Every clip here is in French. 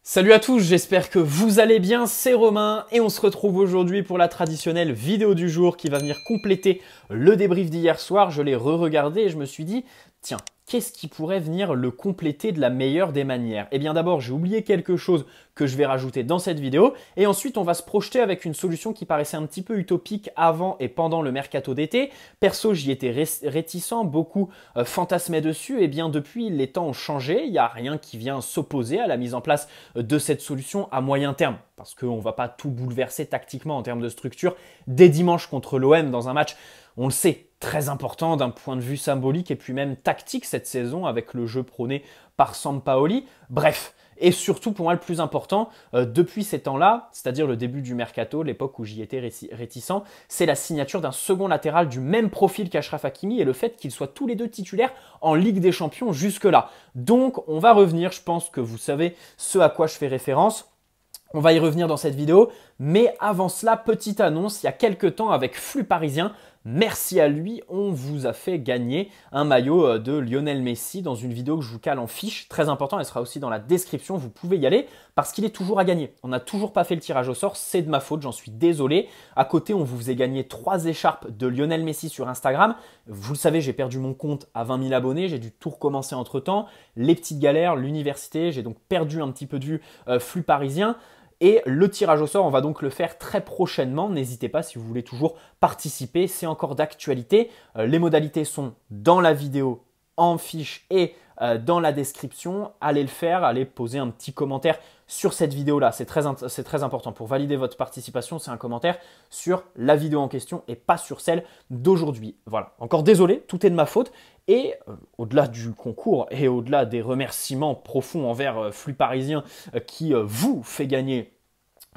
Salut à tous, j'espère que vous allez bien, c'est Romain et on se retrouve aujourd'hui pour la traditionnelle vidéo du jour qui va venir compléter le débrief d'hier soir. Je l'ai re-regardé et je me suis dit, tiens, qu'est-ce qui pourrait venir le compléter de la meilleure des manières? Eh bien d'abord, j'ai oublié quelque chose que je vais rajouter dans cette vidéo et ensuite on va se projeter avec une solution qui paraissait un petit peu utopique avant et pendant le mercato d'été. Perso, j'y étais réticent, beaucoup fantasmaient dessus. Et bien depuis, les temps ont changé, il n'y a rien qui vient s'opposer à la mise en place de cette solution à moyen terme. Parce qu'on ne va pas tout bouleverser tactiquement en termes de structure dès dimanche contre l'OM dans un match, on le sait, très important d'un point de vue symbolique et puis même tactique cette saison avec le jeu prôné par Sampaoli. Bref, et surtout pour moi le plus important, depuis ces temps-là, c'est-à-dire le début du mercato, l'époque où j'y étais réticent, c'est la signature d'un second latéral du même profil qu'Achraf Hakimi et le fait qu'ils soient tous les deux titulaires en Ligue des Champions jusque-là. Donc on va revenir, je pense que vous savez ce à quoi je fais référence. On va y revenir dans cette vidéo, mais avant cela, petite annonce, il y a quelques temps avec Flux Parisien, merci à lui, on vous a fait gagner un maillot de Lionel Messi dans une vidéo que je vous cale en fiche, très important, elle sera aussi dans la description, vous pouvez y aller parce qu'il est toujours à gagner. On n'a toujours pas fait le tirage au sort, c'est de ma faute, j'en suis désolé. À côté, on vous faisait gagner 3 écharpes de Lionel Messi sur Instagram. Vous le savez, j'ai perdu mon compte à 20 000 abonnés, j'ai dû tout recommencer entre temps. Les petites galères, l'université, j'ai donc perdu un petit peu de vue Flux Parisien. Et le tirage au sort, on va donc le faire très prochainement. N'hésitez pas si vous voulez toujours participer, c'est encore d'actualité. Les modalités sont dans la vidéo, en fiche et dans la description. Allez le faire, allez poser un petit commentaire sur cette vidéo-là. C'est très important. Pour valider votre participation, c'est un commentaire sur la vidéo en question et pas sur celle d'aujourd'hui. Voilà. Encore désolé, tout est de ma faute. Et au-delà du concours et au-delà des remerciements profonds envers Flux Parisien qui vous fait gagner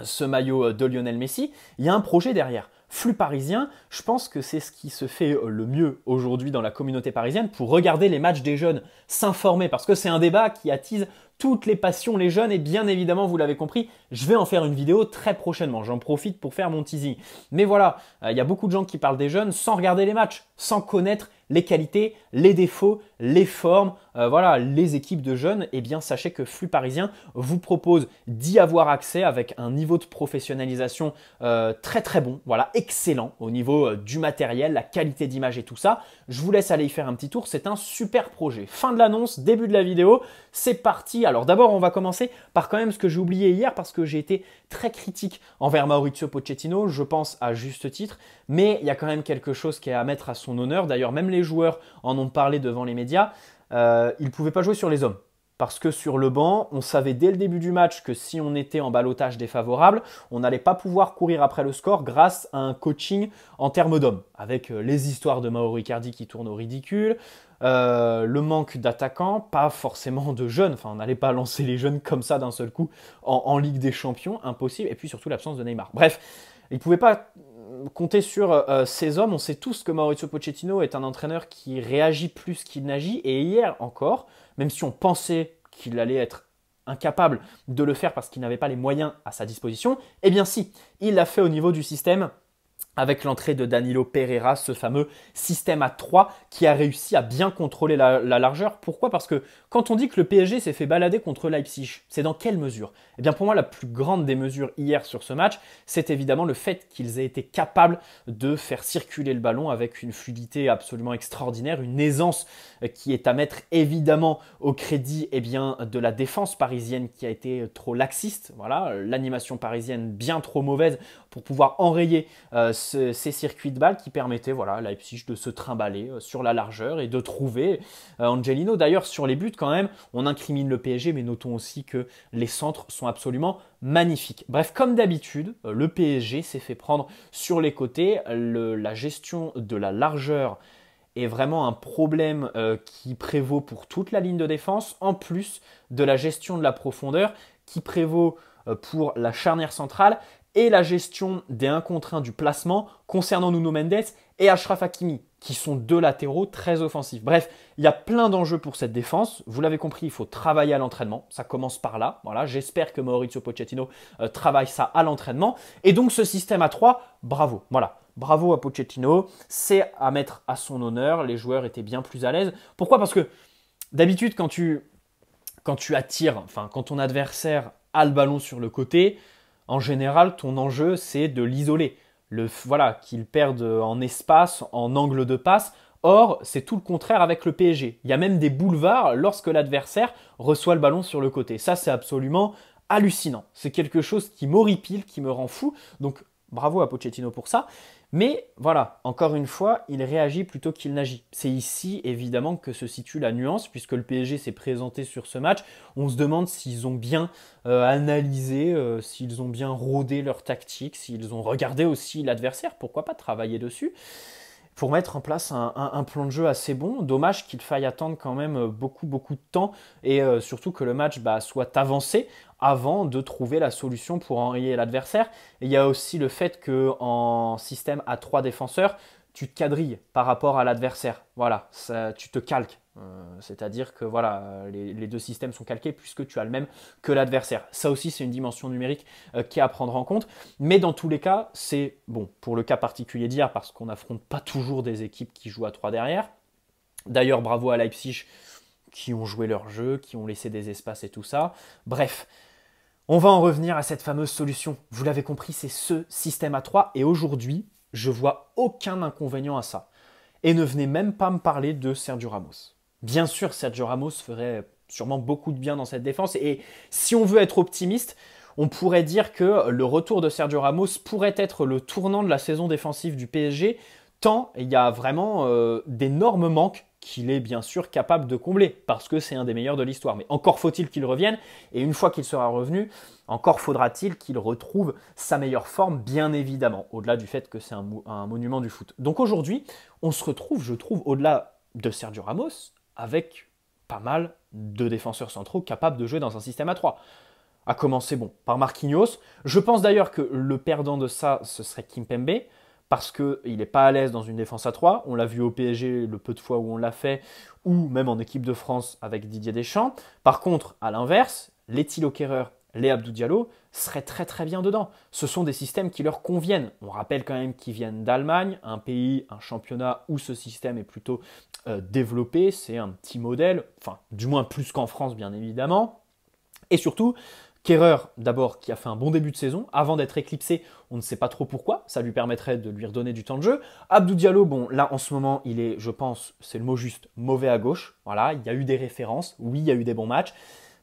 ce maillot de Lionel Messi, il y a un projet derrière. Flux Parisien, je pense que c'est ce qui se fait le mieux aujourd'hui dans la communauté parisienne pour regarder les matchs des jeunes, s'informer, parce que c'est un débat qui attise toutes les passions, les jeunes, et bien évidemment, vous l'avez compris, je vais en faire une vidéo très prochainement. J'en profite pour faire mon teasing. Mais voilà, il y a beaucoup de gens qui parlent des jeunes sans regarder les matchs, sans connaître les qualités, les défauts, les formes, voilà, les équipes de jeunes. Eh bien, sachez que Flux Parisien vous propose d'y avoir accès avec un niveau de professionnalisation très très bon, voilà, excellent au niveau du matériel, la qualité d'image et tout ça. Je vous laisse aller y faire un petit tour, c'est un super projet. Fin de l'annonce, début de la vidéo, c'est parti. Alors d'abord, on va commencer par quand même ce que j'ai oublié hier parce que j'ai été très critique envers Mauricio Pochettino, je pense à juste titre, mais il y a quand même quelque chose qui est à mettre à son honneur. D'ailleurs, même les joueurs en ont parlé devant les médias, ils ne pouvaient pas jouer sur les hommes. Parce que sur le banc, on savait dès le début du match que si on était en ballottage défavorable, on n'allait pas pouvoir courir après le score grâce à un coaching en termes d'hommes. Avec les histoires de Mauro Icardi qui tournent au ridicule, le manque d'attaquants, pas forcément de jeunes. Enfin, on n'allait pas lancer les jeunes comme ça d'un seul coup en Ligue des Champions, impossible. Et puis surtout l'absence de Neymar. Bref, ils ne pouvaient pas compter sur ces hommes. On sait tous que Mauricio Pochettino est un entraîneur qui réagit plus qu'il n'agit. Et hier encore, même si on pensait qu'il allait être incapable de le faire parce qu'il n'avait pas les moyens à sa disposition, eh bien si, il l'a fait au niveau du système avec l'entrée de Danilo Pereira, ce fameux système à 3 qui a réussi à bien contrôler la largeur. Pourquoi? Parce que quand on dit que le PSG s'est fait balader contre Leipzig, c'est dans quelle mesure? Eh bien pour moi, la plus grande des mesures hier sur ce match, c'est évidemment le fait qu'ils aient été capables de faire circuler le ballon avec une fluidité absolument extraordinaire, une aisance qui est à mettre évidemment au crédit de la défense parisienne qui a été trop laxiste. Voilà, l'animation parisienne bien trop mauvaise pour pouvoir enrayer ces circuits de balles qui permettaient à Leipzig de se trimballer sur la largeur et de trouver Angelino. D'ailleurs, sur les buts, quand même, on incrimine le PSG, mais notons aussi que les centres sont absolument magnifiques. Bref, comme d'habitude, le PSG s'est fait prendre sur les côtés. La gestion de la largeur est vraiment un problème qui prévaut pour toute la ligne de défense, en plus de la gestion de la profondeur qui prévaut pour la charnière centrale et la gestion des 1 contre 1 du placement concernant Nuno Mendes et Achraf Hakimi, qui sont deux latéraux très offensifs. Bref, il y a plein d'enjeux pour cette défense. Vous l'avez compris, il faut travailler à l'entraînement. Ça commence par là. Voilà, j'espère que Mauricio Pochettino travaille ça à l'entraînement. Et donc, ce système à 3, bravo. Voilà. Bravo à Pochettino, c'est à mettre à son honneur. Les joueurs étaient bien plus à l'aise. Pourquoi? Parce que d'habitude, quand tu attires, enfin, quand ton adversaire a le ballon sur le côté, en général, ton enjeu, c'est de l'isoler. Voilà, qu'il perde en espace, en angle de passe. Or, c'est tout le contraire avec le PSG. Il y a même des boulevards lorsque l'adversaire reçoit le ballon sur le côté. Ça, c'est absolument hallucinant. C'est quelque chose qui m'horripile, qui me rend fou. Donc, bravo à Pochettino pour ça. Mais voilà, encore une fois, il réagit plutôt qu'il n'agit. C'est ici, évidemment, que se situe la nuance, puisque le PSG s'est présenté sur ce match. On se demande s'ils ont bien analysé, s'ils ont bien rodé leur tactique, s'ils ont regardé aussi l'adversaire, pourquoi pas travailler dessus, pour mettre en place un plan de jeu assez bon. Dommage qu'il faille attendre quand même beaucoup de temps et surtout que le match soit avancé avant de trouver la solution pour enrayer l'adversaire. Et il y a aussi le fait qu'en système à 3 défenseurs, tu te quadrilles par rapport à l'adversaire. Voilà, tu te calques. C'est-à-dire que voilà, les deux systèmes sont calqués puisque tu as le même que l'adversaire. Ça aussi, c'est une dimension numérique qui est à prendre en compte. Mais dans tous les cas, c'est bon pour le cas particulier d'hier parce qu'on n'affronte pas toujours des équipes qui jouent à 3 derrière. D'ailleurs, bravo à Leipzig qui ont joué leur jeu, qui ont laissé des espaces et tout ça. Bref, on va en revenir à cette fameuse solution. Vous l'avez compris, c'est ce système à 3 et aujourd'hui, je vois aucun inconvénient à ça. Et ne venez même pas me parler de Sergio Ramos. Bien sûr, Sergio Ramos ferait sûrement beaucoup de bien dans cette défense. Et si on veut être optimiste, on pourrait dire que le retour de Sergio Ramos pourrait être le tournant de la saison défensive du PSG, tant il y a vraiment d'énormes manques qu'il est bien sûr capable de combler, parce que c'est un des meilleurs de l'histoire. Mais encore faut-il qu'il revienne, et une fois qu'il sera revenu, encore faudra-t-il qu'il retrouve sa meilleure forme, bien évidemment, au-delà du fait que c'est un monument du foot. Donc aujourd'hui, on se retrouve, je trouve, au-delà de Sergio Ramos, avec pas mal de défenseurs centraux capables de jouer dans un système à 3. À commencer, par Marquinhos. Je pense d'ailleurs que le perdant de ça, ce serait Kimpembe, parce qu'il n'est pas à l'aise dans une défense à 3. On l'a vu au PSG le peu de fois où on l'a fait, ou même en équipe de France avec Didier Deschamps. Par contre, à l'inverse, les Thilo Kehrer, les Abdou Diallo seraient très très bien dedans. Ce sont des systèmes qui leur conviennent. On rappelle quand même qu'ils viennent d'Allemagne, un pays, un championnat où ce système est plutôt développé. C'est un petit modèle, enfin du moins plus qu'en France bien évidemment. Et surtout, Kehrer, d'abord, qui a fait un bon début de saison, avant d'être éclipsé, on ne sait pas trop pourquoi, ça lui permettrait de lui redonner du temps de jeu. Abdou Diallo, là en ce moment, il est, je pense, c'est le mot juste, mauvais à gauche. Voilà, il y a eu des références, oui, il y a eu des bons matchs.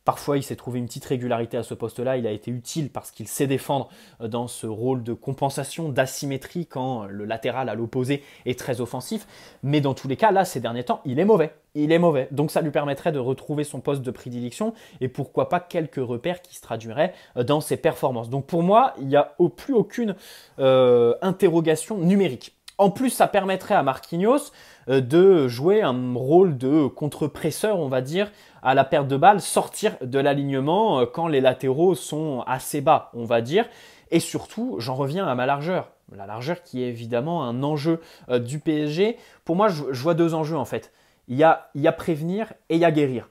Parfois, il s'est trouvé une petite régularité à ce poste-là. Il a été utile parce qu'il sait défendre dans ce rôle de compensation, d'asymétrie quand le latéral à l'opposé est très offensif. Mais dans tous les cas, là, ces derniers temps, il est mauvais. Il est mauvais. Donc, ça lui permettrait de retrouver son poste de prédilection et pourquoi pas quelques repères qui se traduiraient dans ses performances. Donc, pour moi, il n'y a plus aucune interrogation numérique. En plus, ça permettrait à Marquinhos de jouer un rôle de contre-presseur, on va dire, à la perte de balle, sortir de l'alignement quand les latéraux sont assez bas, on va dire. Et surtout, j'en reviens à ma largeur. La largeur qui est évidemment un enjeu du PSG. Pour moi, je vois deux enjeux en fait. Il y a prévenir et il y a guérir.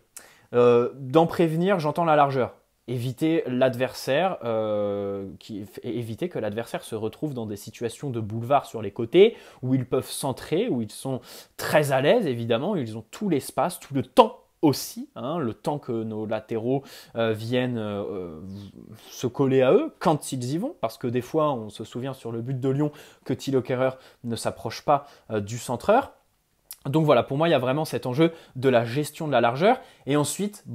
Dans prévenir, j'entends la largeur. Éviter l'adversaire, éviter que l'adversaire se retrouve dans des situations de boulevard sur les côtés, où ils peuvent centrer, où ils sont très à l'aise évidemment, où ils ont tout l'espace, tout le temps aussi, le temps que nos latéraux viennent se coller à eux, quand ils y vont, parce que des fois, on se souvient sur le but de Lyon que Thilo Kehrer ne s'approche pas du centreur. Donc voilà, pour moi, il y a vraiment cet enjeu de la gestion de la largeur. Et ensuite,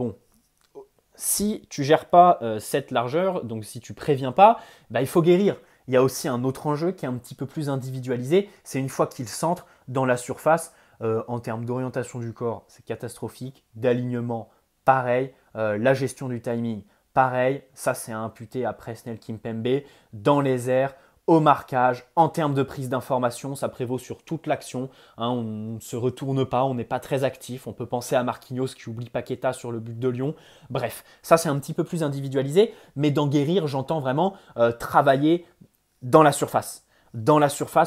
si tu ne gères pas cette largeur, donc si tu ne préviens pas, il faut guérir. Il y a aussi un autre enjeu qui est un petit peu plus individualisé, c'est une fois qu'il centre dans la surface, en termes d'orientation du corps, c'est catastrophique, d'alignement, pareil, la gestion du timing, pareil, ça c'est à imputer à Presnel Kimpembe, dans les airs, au marquage, en termes de prise d'information, ça prévaut sur toute l'action. On ne se retourne pas, on n'est pas très actif. On peut penser à Marquinhos qui oublie Paqueta sur le but de Lyon. Bref, ça c'est un petit peu plus individualisé, mais dans guérir, j'entends vraiment travailler dans la surface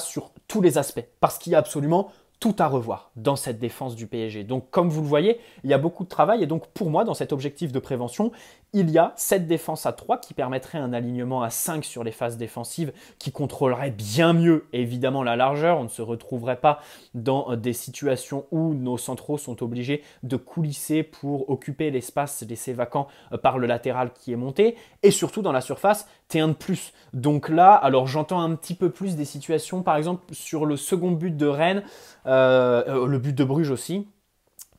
sur tous les aspects, parce qu'il y a absolument tout à revoir dans cette défense du PSG. Donc comme vous le voyez, il y a beaucoup de travail et donc pour moi, dans cet objectif de prévention, il y a cette défense à 3 qui permettrait un alignement à 5 sur les phases défensives, qui contrôlerait bien mieux évidemment la largeur. On ne se retrouverait pas dans des situations où nos centraux sont obligés de coulisser pour occuper l'espace laissé vacant par le latéral qui est monté. Et surtout dans la surface, T1 de plus. Donc là, alors j'entends un petit peu plus des situations, par exemple sur le second but de Rennes, le but de Bruges aussi,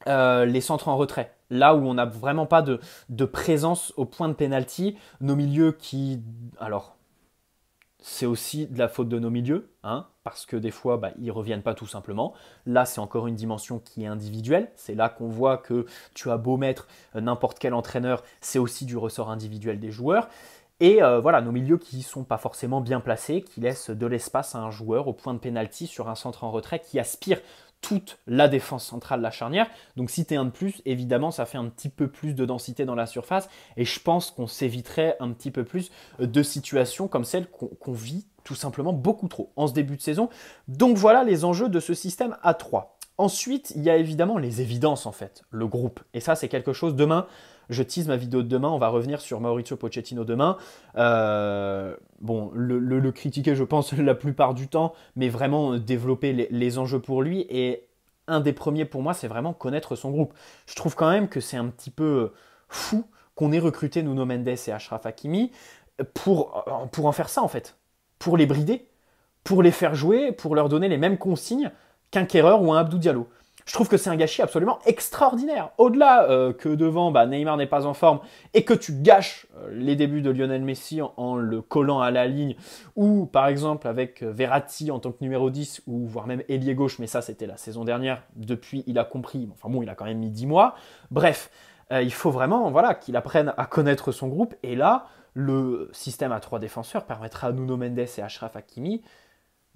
les centres en retrait. Là où on n'a vraiment pas de présence au point de pénalty, nos milieux qui... Alors, c'est aussi de la faute de nos milieux, hein, parce que des fois, ils ne reviennent pas tout simplement. Là, c'est encore une dimension qui est individuelle. C'est là qu'on voit que tu as beau mettre n'importe quel entraîneur, c'est aussi du ressort individuel des joueurs. Et voilà, nos milieux qui ne sont pas forcément bien placés, qui laissent de l'espace à un joueur au point de pénalty sur un centre en retrait qui aspire toute la défense centrale, la charnière. Donc si tu es un de plus, évidemment, ça fait un petit peu plus de densité dans la surface. Et je pense qu'on s'éviterait un petit peu plus de situations comme celle qu'on vit tout simplement beaucoup trop en ce début de saison. Donc voilà les enjeux de ce système à 3. Ensuite, il y a évidemment les évidences en fait, le groupe. Et ça, c'est quelque chose demain. Je tease ma vidéo de demain, on va revenir sur Mauricio Pochettino demain. Bon, le critiquer, je pense, la plupart du temps, mais vraiment développer les enjeux pour lui. Et un des premiers pour moi, c'est vraiment connaître son groupe. Je trouve quand même que c'est un petit peu fou qu'on ait recruté Nuno Mendes et Achraf Hakimi pour en faire ça, en fait. Pour les brider, pour les faire jouer, pour leur donner les mêmes consignes qu'un Kehrer ou un Abdou Diallo. Je trouve que c'est un gâchis absolument extraordinaire. Au-delà que devant, Neymar n'est pas en forme et que tu gâches les débuts de Lionel Messi en le collant à la ligne, ou par exemple avec Verratti en tant que numéro 10, ou voire même ailier gauche, mais ça c'était la saison dernière. Depuis, il a compris. Enfin bon, il a quand même mis 10 mois. Bref, il faut vraiment qu'il apprenne à connaître son groupe. Et là, le système à 3 défenseurs permettra à Nuno Mendes et Achraf Hakimi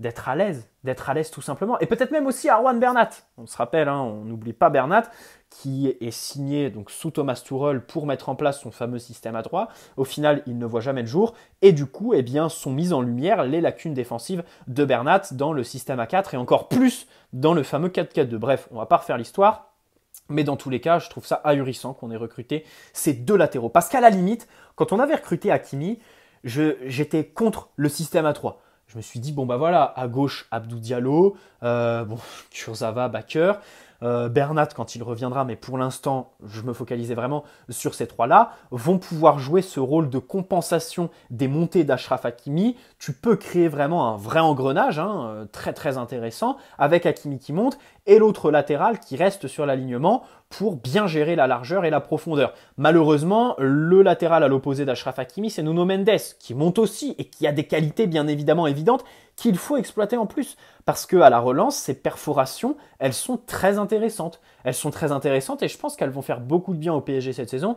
d'être à l'aise tout simplement. Et peut-être même aussi Arwan Bernat. On se rappelle, on n'oublie pas Bernat, qui est signé donc sous Thomas Tuchel pour mettre en place son fameux système à 3. Au final, il ne voit jamais le jour. Et du coup, sont mises en lumière les lacunes défensives de Bernat dans le système à 4 et encore plus dans le fameux 4-4-2. Bref, on ne va pas refaire l'histoire. Mais dans tous les cas, je trouve ça ahurissant qu'on ait recruté ces deux latéraux. Parce qu'à la limite, quand on avait recruté Hakimi, j'étais contre le système à 3. Je me suis dit, à gauche, Abdou Diallo, Kurzawa, Bakker, Bernat quand il reviendra, mais pour l'instant, je me focalisais vraiment sur ces trois-là, vont pouvoir jouer ce rôle de compensation des montées d'Achraf Hakimi. Tu peux créer vraiment un vrai engrenage, très très intéressant, avec Hakimi qui monte, et l'autre latéral qui reste sur l'alignement pour bien gérer la largeur et la profondeur. Malheureusement, le latéral à l'opposé d'Achraf Hakimi, c'est Nuno Mendes, qui monte aussi et qui a des qualités bien évidemment évidentes qu'il faut exploiter en plus. Parce qu'à la relance, ces perforations, elles sont très intéressantes. Elles sont très intéressantes et je pense qu'elles vont faire beaucoup de bien au PSG cette saison.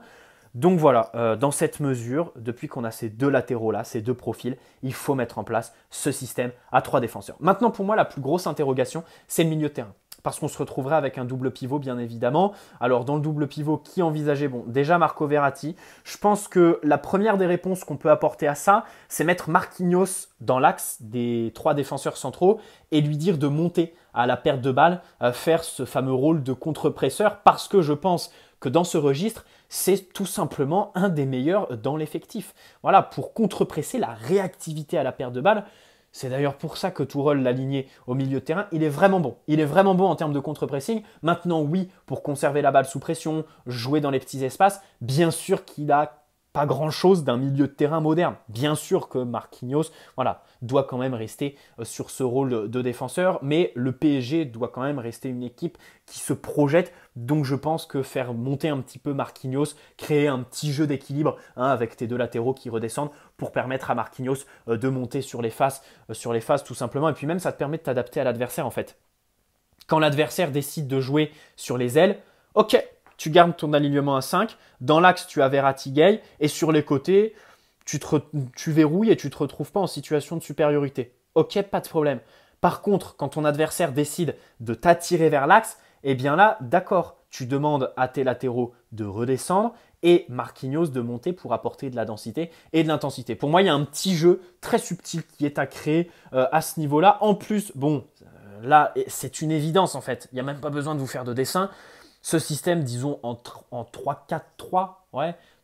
Donc voilà, dans cette mesure, depuis qu'on a ces deux latéraux-là, ces deux profils, il faut mettre en place ce système à 3 défenseurs. Maintenant, pour moi, la plus grosse interrogation, c'est le milieu de terrain. Parce qu'on se retrouverait avec un double pivot, bien évidemment. Alors, dans le double pivot, qui envisageait? Bon, déjà Marco Verratti. Je pense que la première des réponses qu'on peut apporter à ça, c'est mettre Marquinhos dans l'axe des 3 défenseurs centraux et lui dire de monter à la perte de balle, faire ce fameux rôle de contre-presseur, parce que je pense que dans ce registre, c'est tout simplement un des meilleurs dans l'effectif. Voilà, pour contrepresser la réactivité à la perte de balle. C'est d'ailleurs pour ça que Tourelle l'a aligné au milieu de terrain. Il est vraiment bon. Il est vraiment bon en termes de contre-pressing. Maintenant, oui, pour conserver la balle sous pression, jouer dans les petits espaces, bien sûr qu'il a pas grand-chose d'un milieu de terrain moderne. Bien sûr que Marquinhos doit quand même rester sur ce rôle de défenseur, mais le PSG doit quand même rester une équipe qui se projette. Donc je pense que faire monter un petit peu Marquinhos, créer un petit jeu d'équilibre avec tes deux latéraux qui redescendent pour permettre à Marquinhos de monter sur les faces tout simplement. Et puis même ça te permet de t'adapter à l'adversaire en fait. Quand l'adversaire décide de jouer sur les ailes, ok, tu gardes ton alignement à 5. Dans l'axe, tu as Verratti, Gueye. Et sur les côtés, tu verrouilles et tu ne te retrouves pas en situation de supériorité. Ok, pas de problème. Par contre, quand ton adversaire décide de t'attirer vers l'axe, eh bien là, d'accord, tu demandes à tes latéraux de redescendre et Marquinhos de monter pour apporter de la densité et de l'intensité. Pour moi, il y a un petit jeu très subtil qui est à créer à ce niveau-là. En plus, là, c'est une évidence en fait. Il n'y a même pas besoin de vous faire de dessin. Ce système, disons en 3-4-3,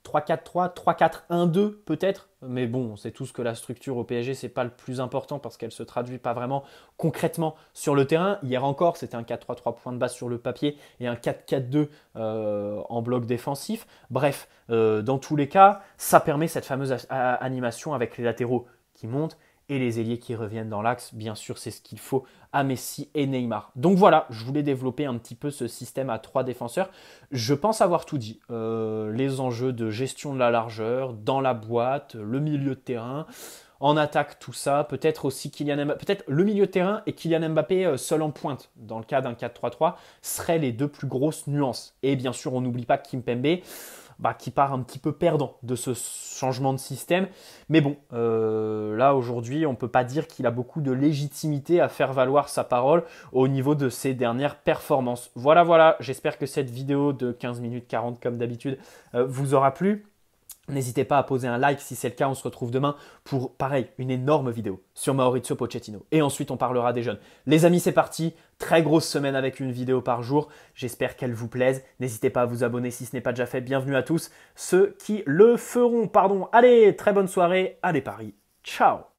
3-4-3, 3-4-1-2 peut-être. Mais bon, on sait tous que la structure au PSG, c'est pas le plus important parce qu'elle se traduit pas vraiment concrètement sur le terrain. Hier encore, c'était un 4-3-3 point de base sur le papier et un 4-4-2 en bloc défensif. Bref, dans tous les cas, ça permet cette fameuse animation avec les latéraux qui montent et les ailiers qui reviennent dans l'axe. Bien sûr, c'est ce qu'il faut à Messi et Neymar. Donc voilà, je voulais développer un petit peu ce système à 3 défenseurs. Je pense avoir tout dit. Les enjeux de gestion de la largeur, dans la boîte, le milieu de terrain, en attaque, tout ça. Peut-être aussi peut-être le milieu de terrain et Kylian Mbappé seul en pointe, dans le cas d'un 4-3-3, seraient les deux plus grosses nuances. Et bien sûr, on n'oublie pas Kimpembe, qui part un petit peu perdant de ce changement de système. Mais bon, là aujourd'hui, on ne peut pas dire qu'il a beaucoup de légitimité à faire valoir sa parole au niveau de ses dernières performances. Voilà, j'espère que cette vidéo de 15 minutes 40 comme d'habitude vous aura plu. N'hésitez pas à poser un like si c'est le cas, on se retrouve demain pour, pareil, une énorme vidéo sur Maurizio Pochettino. Et ensuite, on parlera des jeunes. Les amis, c'est parti. Très grosse semaine avec une vidéo par jour. J'espère qu'elle vous plaise. N'hésitez pas à vous abonner si ce n'est pas déjà fait. Bienvenue à tous ceux qui le feront. Allez, très bonne soirée. Allez Paris. Ciao.